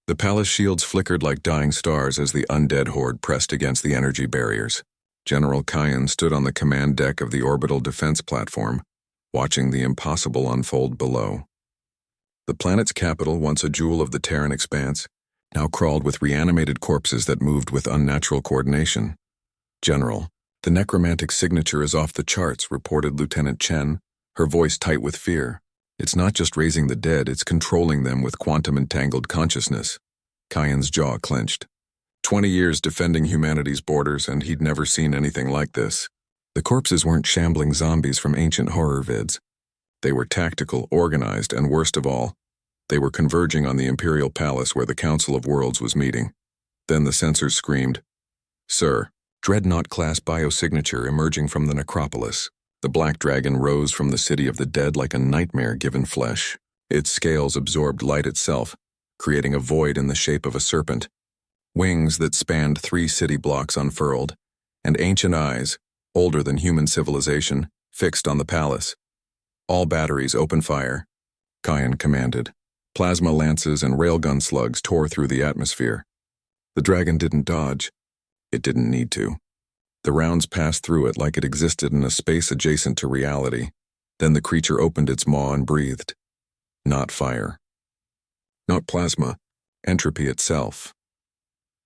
The palace shields flickered like dying stars as the undead horde pressed against the energy barriers. General Kyan stood on the command deck of the orbital defense platform, watching the impossible unfold below. The planet's capital, once a jewel of the Terran expanse, now crawled with reanimated corpses that moved with unnatural coordination. "General, the necromantic signature is off the charts," reported Lieutenant Chen, her voice tight with fear. "It's not just raising the dead, it's controlling them with quantum-entangled consciousness." Kyan's jaw clenched. 20 years defending humanity's borders, and he'd never seen anything like this. The corpses weren't shambling zombies from ancient horror vids. They were tactical, organized, and worst of all, they were converging on the Imperial Palace where the Council of Worlds was meeting. Then the sensors screamed, "Sir, Dreadnought-class biosignature emerging from the necropolis." The black dragon rose from the city of the dead like a nightmare given flesh. Its scales absorbed light itself, creating a void in the shape of a serpent. Wings that spanned 3 city blocks unfurled, and ancient eyes, older than human civilization, fixed on the palace. "All batteries open fire," Kyan commanded. Plasma lances and railgun slugs tore through the atmosphere. The dragon didn't dodge. It didn't need to. The rounds passed through it like it existed in a space adjacent to reality. Then the creature opened its maw and breathed. Not fire. Not plasma. Entropy itself.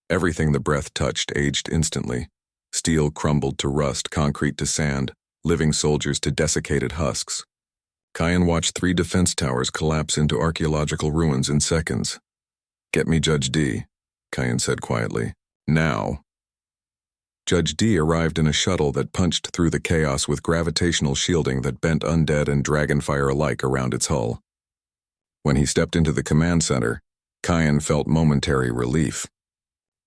Everything the breath touched aged instantly. Steel crumbled to rust, concrete to sand, living soldiers to desiccated husks. Kyan watched 3 defense towers collapse into archaeological ruins in seconds. "Get me Judge D," Kyan said quietly. "Now." Judge D arrived in a shuttle that punched through the chaos with gravitational shielding that bent undead and dragonfire alike around its hull. When he stepped into the command center, Kyan felt momentary relief.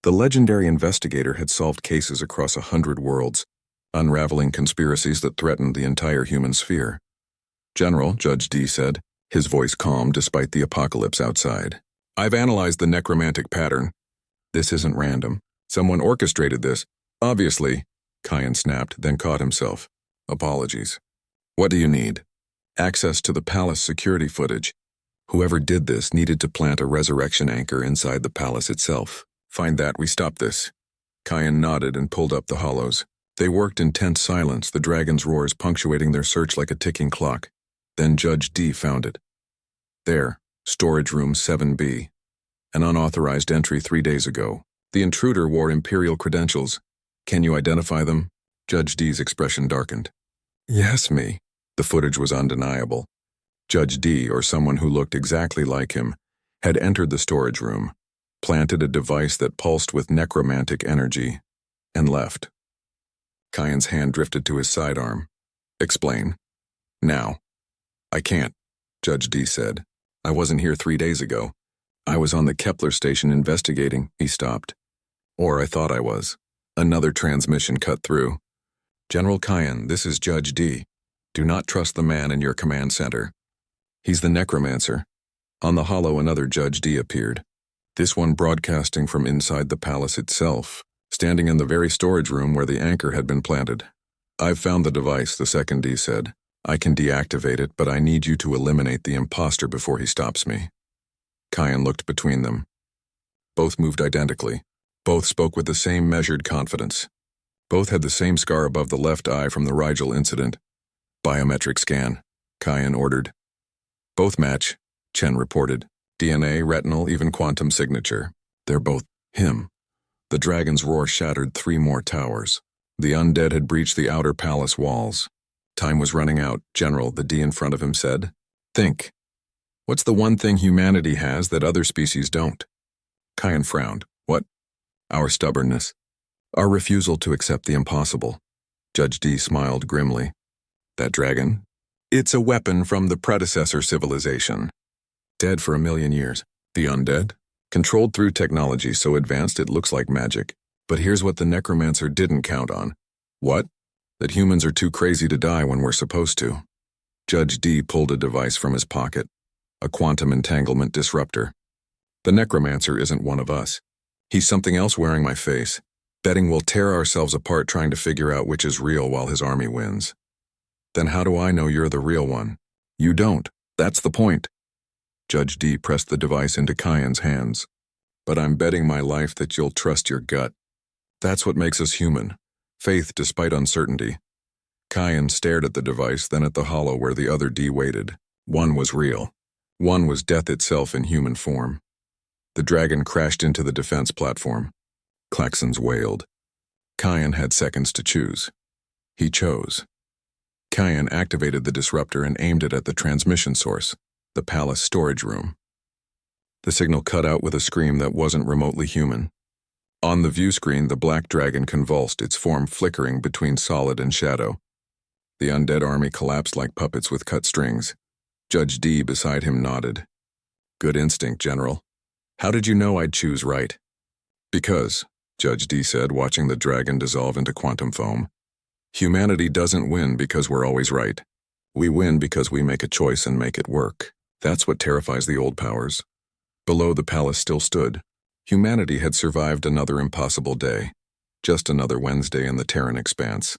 The legendary investigator had solved cases across 100 worlds, unraveling conspiracies that threatened the entire human sphere. "General," Judge D said, his voice calm despite the apocalypse outside. "I've analyzed the necromantic pattern. This isn't random. Someone orchestrated this. Obviously," Kyan snapped, then caught himself. "Apologies. What do you need?" "Access to the palace security footage. Whoever did this needed to plant a resurrection anchor inside the palace itself. Find that, we stop this." Kyan nodded and pulled up the hollows. They worked in tense silence, the dragon's roars punctuating their search like a ticking clock. Then Judge D found it. There, storage room 7B. An unauthorized entry 3 days ago. The intruder wore Imperial credentials. "Can you identify them?" Judge D's expression darkened. "Yes, me." The footage was undeniable. Judge D, or someone who looked exactly like him, had entered the storage room, planted a device that pulsed with necromantic energy, and left. Kyan's hand drifted to his sidearm. "Explain. Now." "I can't," Judge D said. "I wasn't here 3 days ago. I was on the Kepler station investigating." He stopped. "Or I thought I was." Another transmission cut through. "General Kyan, this is Judge D. Do not trust the man in your command center. He's the necromancer." On the hollow, another Judge D appeared. This one broadcasting from inside the palace itself, standing in the very storage room where the anchor had been planted. "I've found the device," the second D said. "I can deactivate it, but I need you to eliminate the imposter before he stops me." Kyan looked between them. Both moved identically. Both spoke with the same measured confidence. Both had the same scar above the left eye from the Rigel incident. "Biometric scan," Kyan ordered. "Both match," Chen reported. "DNA, retinal, even quantum signature. They're both him." The dragon's roar shattered 3 more towers. The undead had breached the outer palace walls. "Time was running out, General," the D in front of him said. "Think. What's the one thing humanity has that other species don't?" Kyan frowned. "What?" "Our stubbornness. Our refusal to accept the impossible." Judge D smiled grimly. "That dragon? It's a weapon from the predecessor civilization. Dead for 1,000,000 years. The undead? Controlled through technology so advanced it looks like magic. But here's what the necromancer didn't count on." "What?" "That humans are too crazy to die when we're supposed to." Judge D pulled a device from his pocket. A quantum entanglement disruptor. "The necromancer isn't one of us. He's something else wearing my face. Betting we'll tear ourselves apart trying to figure out which is real while his army wins." "Then how do I know you're the real one?" "You don't. That's the point." Judge D pressed the device into Kyan's hands. But I'm betting my life that you'll trust your gut. That's what makes us human. Faith despite uncertainty. Kyan stared at the device, then at the hollow where the other D waited. One was real. One was death itself in human form. The dragon crashed into the defense platform. Klaxons wailed. Kyan had seconds to choose. He chose. Kyan activated the disruptor and aimed it at the transmission source, the palace storage room. The signal cut out with a scream that wasn't remotely human. On the view screen, the black dragon convulsed, its form flickering between solid and shadow. The undead army collapsed like puppets with cut strings. Judge D beside him nodded. Good instinct, General. How did you know I'd choose right? Because, Judge D said, watching the dragon dissolve into quantum foam, humanity doesn't win because we're always right. We win because we make a choice and make it work. That's what terrifies the old powers. Below, the palace still stood. Humanity had survived another impossible day. Just another Wednesday in the Terran expanse.